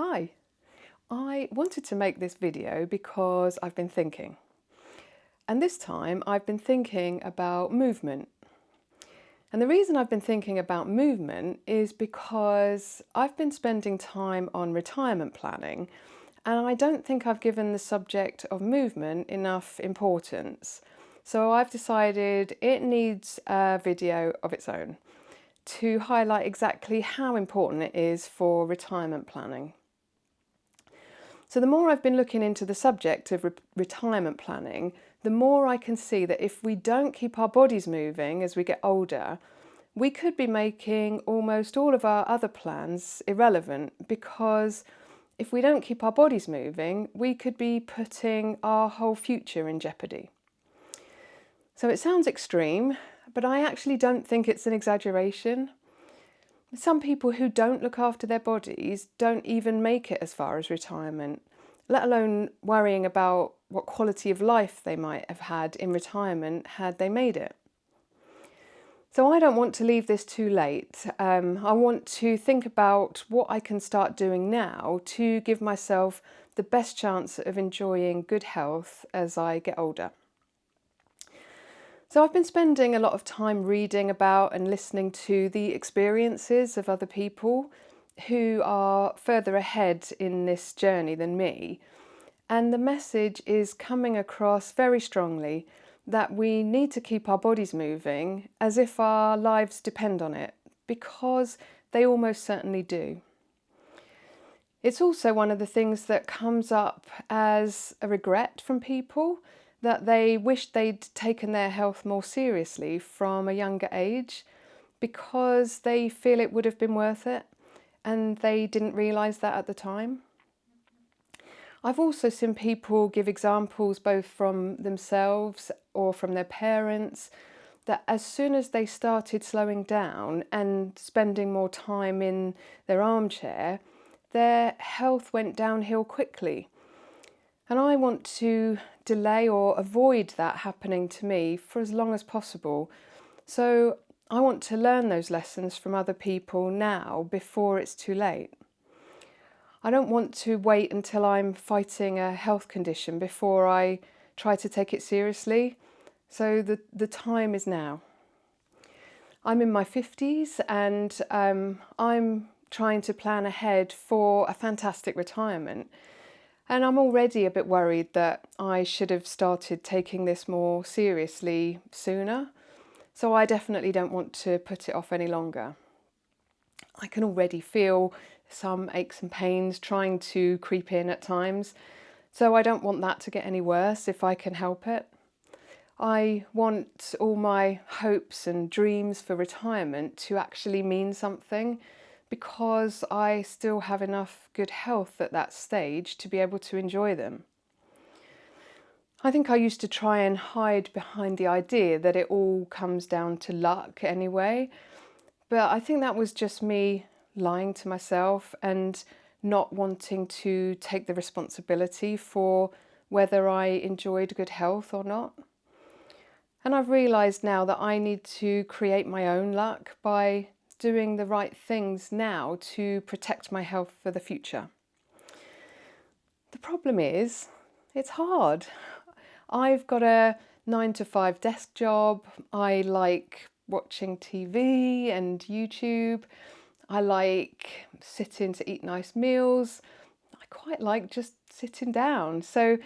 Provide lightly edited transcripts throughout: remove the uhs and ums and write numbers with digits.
Hi, I wanted to make this video because I've been thinking. And this time I've been thinking about movement. And the reason I've been thinking about movement is because I've been spending time on retirement planning, and I don't think I've given the subject of movement enough importance. So I've decided it needs a video of its own to highlight exactly how important it is for retirement planning. So the more I've been looking into the subject of retirement planning, the more I can see that if we don't keep our bodies moving as we get older, we could be making almost all of our other plans irrelevant, because if we don't keep our bodies moving, we could be putting our whole future in jeopardy. So it sounds extreme, but I actually don't think it's an exaggeration. Some people who don't look after their bodies don't even make it as far as retirement, let alone worrying about what quality of life they might have had in retirement had they made it. So I don't want to leave this too late. I want to think about what I can start doing now to give myself the best chance of enjoying good health as I get older. So I've been spending a lot of time reading about and listening to the experiences of other people who are further ahead in this journey than me. And the message is coming across very strongly that we need to keep our bodies moving as if our lives depend on it, because they almost certainly do. It's also one of the things that comes up as a regret from people, that they wish they'd taken their health more seriously from a younger age because they feel it would have been worth it, and they didn't realise that at the time. I've also seen people give examples both from themselves or from their parents that as soon as they started slowing down and spending more time in their armchair, their health went downhill quickly. And I want to delay or avoid that happening to me for as long as possible. So I want to learn those lessons from other people now before it's too late. I don't want to wait until I'm fighting a health condition before I try to take it seriously. So the time is now. I'm in my 50s, and I'm trying to plan ahead for a fantastic retirement. And I'm already a bit worried that I should have started taking this more seriously sooner. So I definitely don't want to put it off any longer. I can already feel some aches and pains trying to creep in at times. So I don't want that to get any worse if I can help it. I want all my hopes and dreams for retirement to actually mean something, because I still have enough good health at that stage to be able to enjoy them. I think I used to try and hide behind the idea that it all comes down to luck anyway, but I think that was just me lying to myself and not wanting to take the responsibility for whether I enjoyed good health or not. And I've realised now that I need to create my own luck by doing the right things now to protect my health for the future. The problem is, it's hard. I've got a 9-to-5 desk job. I like watching TV and YouTube. I like sitting to eat nice meals. I quite like just sitting down. So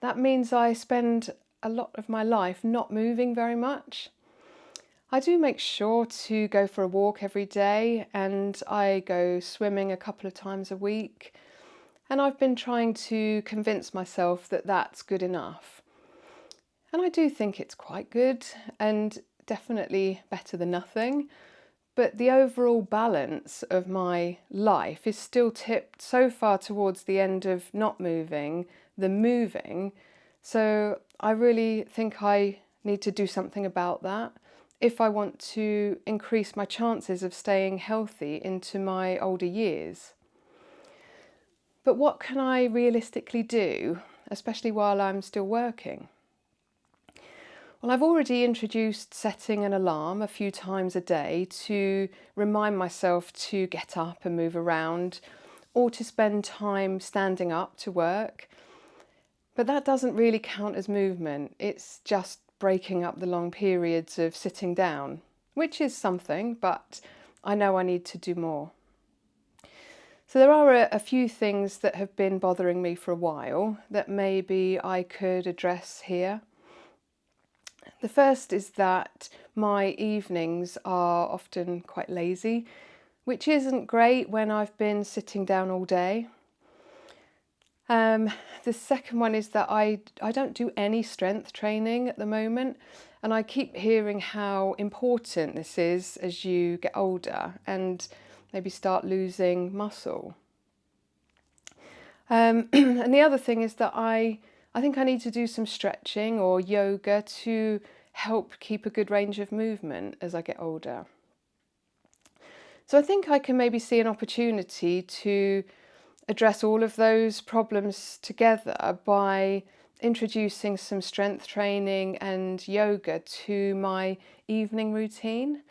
that means I spend a lot of my life not moving very much. I do make sure to go for a walk every day, and I go swimming a couple of times a week. And I've been trying to convince myself that that's good enough. And I do think it's quite good, and definitely better than nothing. But the overall balance of my life is still tipped so far towards the end of not moving than moving. So I really think I need to do something about that if I want to increase my chances of staying healthy into my older years. But what can I realistically do, especially while I'm still working? Well, I've already introduced setting an alarm a few times a day to remind myself to get up and move around, or to spend time standing up to work. But that doesn't really count as movement. It's just breaking up the long periods of sitting down, which is something, but I know I need to do more. So there are a few things that have been bothering me for a while that maybe I could address here. The first is that my evenings are often quite lazy, which isn't great when I've been sitting down all day. The second one is that I don't do any strength training at the moment, and I keep hearing how important this is as you get older and maybe start losing muscle. And the other thing is that I think I need to do some stretching or yoga to help keep a good range of movement as I get older. So I think I can maybe see an opportunity to address all of those problems together by introducing some strength training and yoga to my evening routine,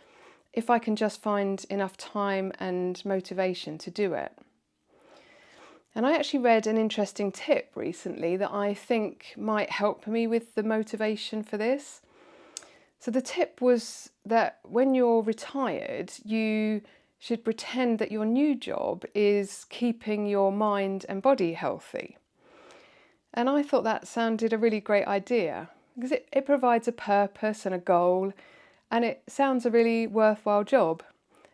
if I can just find enough time and motivation to do it. And I actually read an interesting tip recently that I think might help me with the motivation for this. So the tip was that when you're retired, you should pretend that your new job is keeping your mind and body healthy. And I thought that sounded a really great idea because it provides a purpose and a goal, and it sounds a really worthwhile job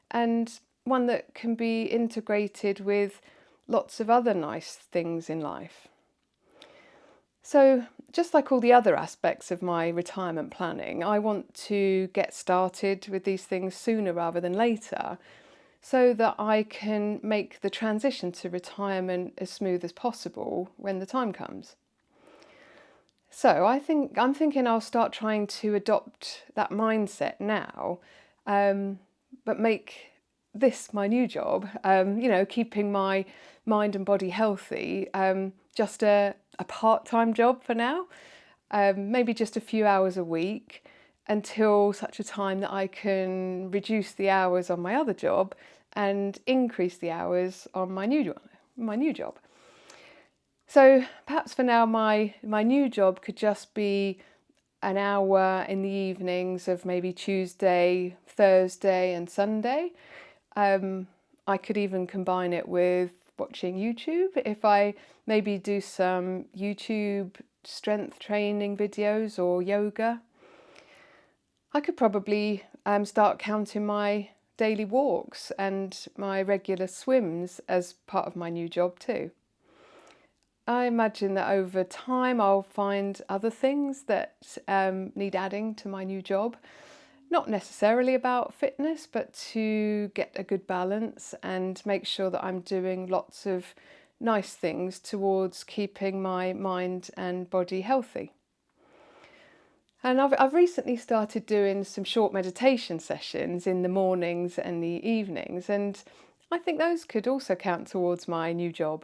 and one that can be integrated with lots of other nice things in life. So, just like all the other aspects of my retirement planning, I want to get started with these things sooner rather than later, so that I can make the transition to retirement as smooth as possible when the time comes. So I'm thinking I'll start trying to adopt that mindset now, but make this my new job. Keeping my mind and body healthy, just a part-time job for now, maybe just a few hours a week, until such a time that I can reduce the hours on my other job and increase the hours on my new job. So perhaps for now my new job could just be an hour in the evenings of maybe Tuesday, Thursday and Sunday. I could even combine it with watching YouTube if I maybe do some YouTube strength training videos or yoga. I could probably start counting my daily walks and my regular swims as part of my new job too. I imagine that over time I'll find other things that need adding to my new job. Not necessarily about fitness, but to get a good balance and make sure that I'm doing lots of nice things towards keeping my mind and body healthy. And I've recently started doing some short meditation sessions in the mornings and the evenings, and I think those could also count towards my new job.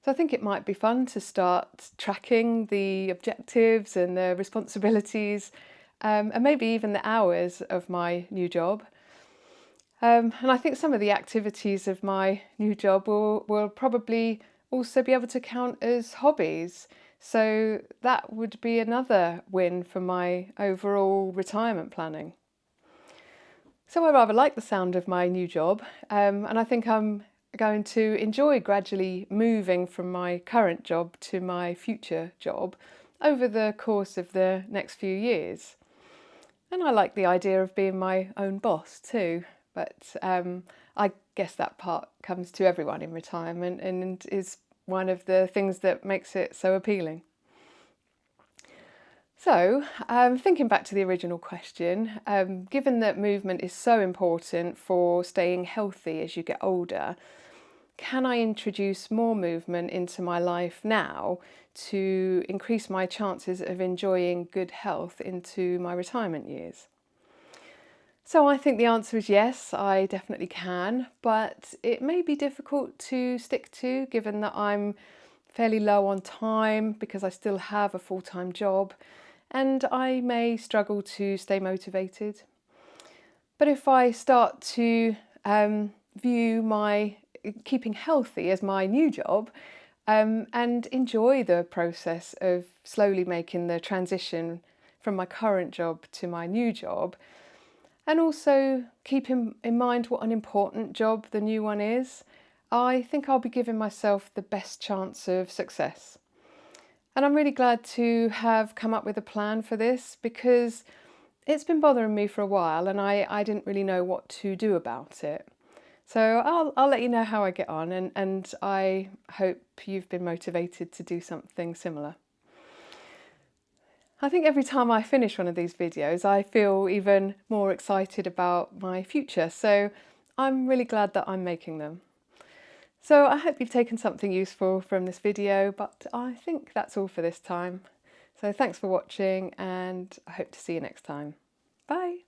So I think it might be fun to start tracking the objectives and the responsibilities, and maybe even the hours of my new job. And I think some of the activities of my new job will probably also be able to count as hobbies. So that would be another win for my overall retirement planning. So I rather like the sound of my new job, and I think I'm going to enjoy gradually moving from my current job to my future job over the course of the next few years. And I like the idea of being my own boss too, but I guess that part comes to everyone in retirement and is one of the things that makes it so appealing. So, thinking back to the original question, given that movement is so important for staying healthy as you get older, can I introduce more movement into my life now to increase my chances of enjoying good health into my retirement years? So I think the answer is yes, I definitely can, but it may be difficult to stick to given that I'm fairly low on time because I still have a full-time job and I may struggle to stay motivated. But if I start to view my keeping healthy as my new job, and enjoy the process of slowly making the transition from my current job to my new job, and also keep in mind what an important job the new one is. I think I'll be giving myself the best chance of success. And I'm really glad to have come up with a plan for this, because it's been bothering me for a while and I didn't really know what to do about it. So I'll let you know how I get on, and I hope you've been motivated to do something similar. I think every time I finish one of these videos, I feel even more excited about my future, so I'm really glad that I'm making them. So I hope you've taken something useful from this video, but I think that's all for this time. So thanks for watching, and I hope to see you next time. Bye!